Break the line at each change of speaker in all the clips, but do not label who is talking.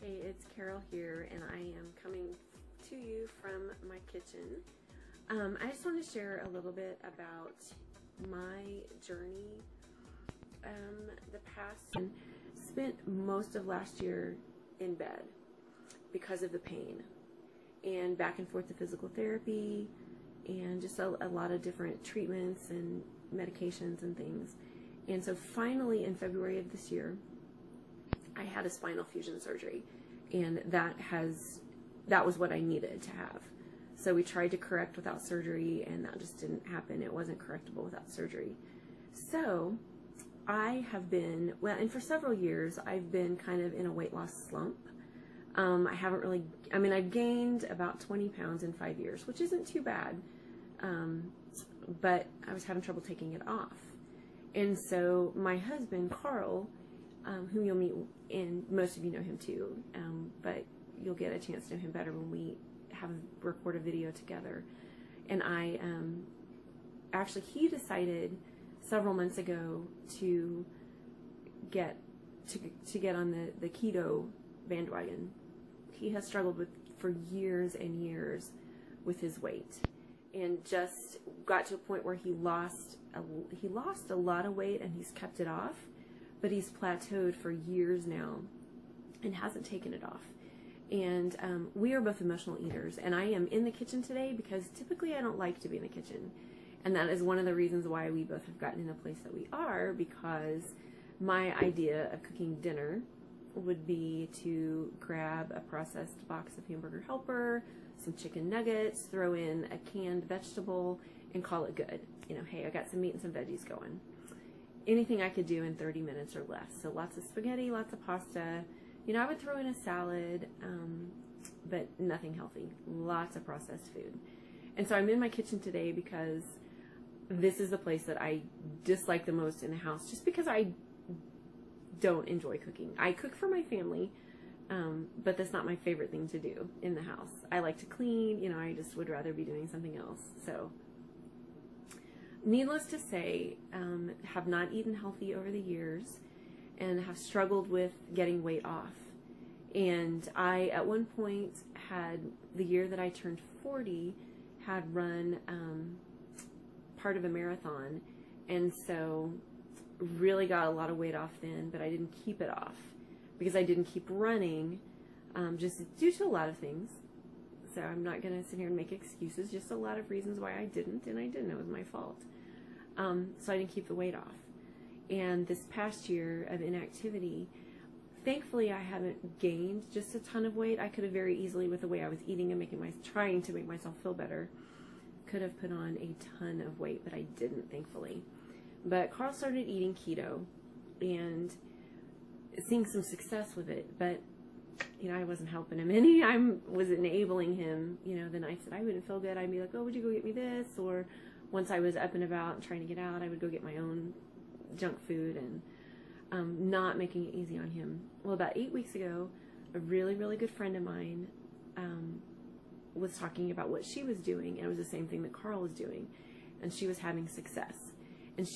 Hey, it's Carol here, and I am coming to you from my kitchen. I just want to share a little bit about my journey. Spent most of last year in bed because of the pain, and back and forth to physical therapy, and just a lot of different treatments and medications and things. And so finally in February of this year, I had a spinal fusion surgery, and that was what I needed to have. So we tried to correct without surgery, and that just didn't happen. It wasn't correctable without surgery. So I have been, well, and for several years, I've been kind of in a weight loss slump. I've gained about 20 pounds in 5 years, which isn't too bad. But I was having trouble taking it off. And so my husband, Carl, whom you'll meet, and most of you know him too, but you'll get a chance to know him better when we record a video together. And he decided several months ago to get on the keto bandwagon. He has struggled for years and years with his weight, and just got to a point where he lost a lot of weight, and he's kept it off, but he's plateaued for years now and hasn't taken it off. And we are both emotional eaters, and I am in the kitchen today because typically I don't like to be in the kitchen, and that is one of the reasons why we both have gotten in the place that we are, because my idea of cooking dinner would be to grab a processed box of Hamburger Helper, some chicken nuggets, throw in a canned vegetable, and call it good. You know, hey, I got some meat and some veggies going. Anything I could do in 30 minutes or less. So lots of spaghetti, lots of pasta. You know, I would throw in a salad, but nothing healthy. Lots of processed food. And so I'm in my kitchen today because this is the place that I dislike the most in the house, just because I don't enjoy cooking. I cook for my family, but that's not my favorite thing to do in the house. I like to clean, you know, I just would rather be doing something else. So needless to say, have not eaten healthy over the years and have struggled with getting weight off. And I, at one point, had, the year that I turned 40, had run part of a marathon, and so really got a lot of weight off then, but I didn't keep it off because I didn't keep running, just due to a lot of things. So I'm not going to sit here and make excuses, just a lot of reasons why I didn't, and I didn't. It was my fault. So I didn't keep the weight off. And this past year of inactivity, thankfully I haven't gained just a ton of weight. I could have very easily, with the way I was eating and trying to make myself feel better, could have put on a ton of weight, but I didn't, thankfully. But Carl started eating keto and seeing some success with it, but you know, I wasn't helping him any. I was enabling him. You know, the nights that I wouldn't feel good, I'd be like, oh, would you go get me this? Or once I was up and about and trying to get out, I would go get my own junk food, and not making it easy on him. Well, about 8 weeks ago, a really, really good friend of mine was talking about what she was doing, and it was the same thing that Carl was doing, and she was having success. And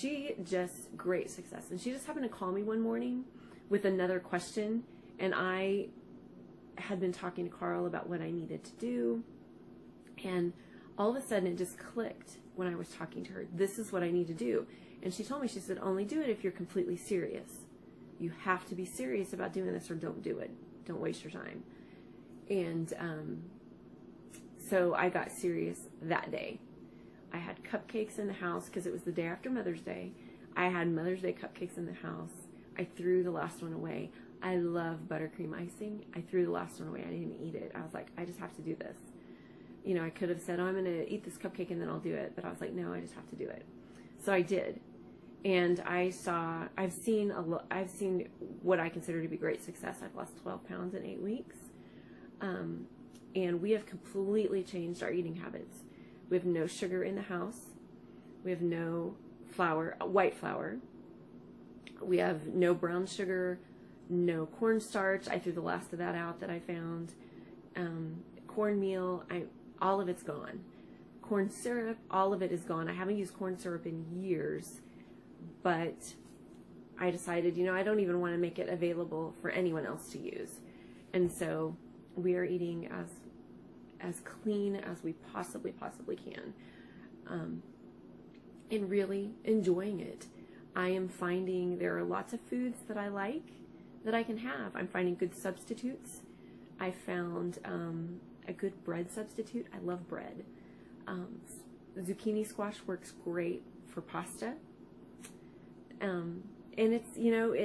great success. And she just happened to call me one morning with another question, and I had been talking to Carl about what I needed to do, and all of a sudden it just clicked when I was talking to her. This is what I need to do. And she told me, she said, only do it if you're completely serious. You have to be serious about doing this, or don't do it. Don't waste your time. And so I got serious that day. I had cupcakes in the house because it was the day after Mother's Day. I had Mother's Day cupcakes in the house. I threw the last one away. I love buttercream icing. I threw the last one away. I didn't even eat it. I was like, I just have to do this. You know, I could have said, oh, I'm going to eat this cupcake and then I'll do it. But I was like, no, I just have to do it. So I did. And I've seen what I consider to be great success. I've lost 12 pounds in 8 weeks. And we have completely changed our eating habits. We have no sugar in the house. We have no flour, white flour. We have no brown sugar, no cornstarch. I threw the last of that out that I found. Cornmeal, all of it's gone. Corn syrup, all of it is gone. I haven't used corn syrup in years, but I decided, you know, I don't even want to make it available for anyone else to use. And so we are eating as clean as we possibly can, and really enjoying it. I am finding there are lots of foods that I like that I can have. I'm finding good substitutes. I found a good bread substitute. I love bread. Zucchini squash works great for pasta. And it's, you know,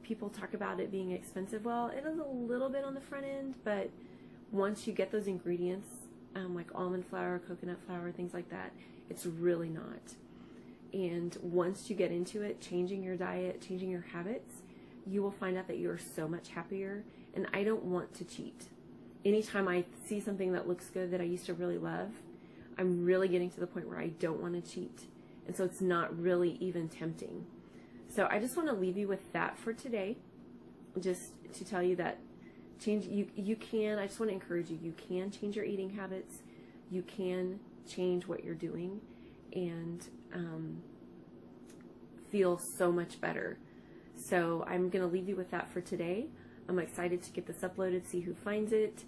people talk about it being expensive. Well, it is a little bit on the front end, but once you get those ingredients, like almond flour, coconut flour, things like that, it's really not. And once you get into it, changing your diet, changing your habits, you will find out that you're so much happier. And I don't want to cheat. Anytime I see something that looks good that I used to really love, I'm really getting to the point where I don't want to cheat. And so it's not really even tempting. So I just want to leave you with that for today, just to tell you that you can, I just want to encourage you, you can change your eating habits, you can change what you're doing, and feel so much better. So I'm going to leave you with that for today. I'm excited to get this uploaded, see who finds it.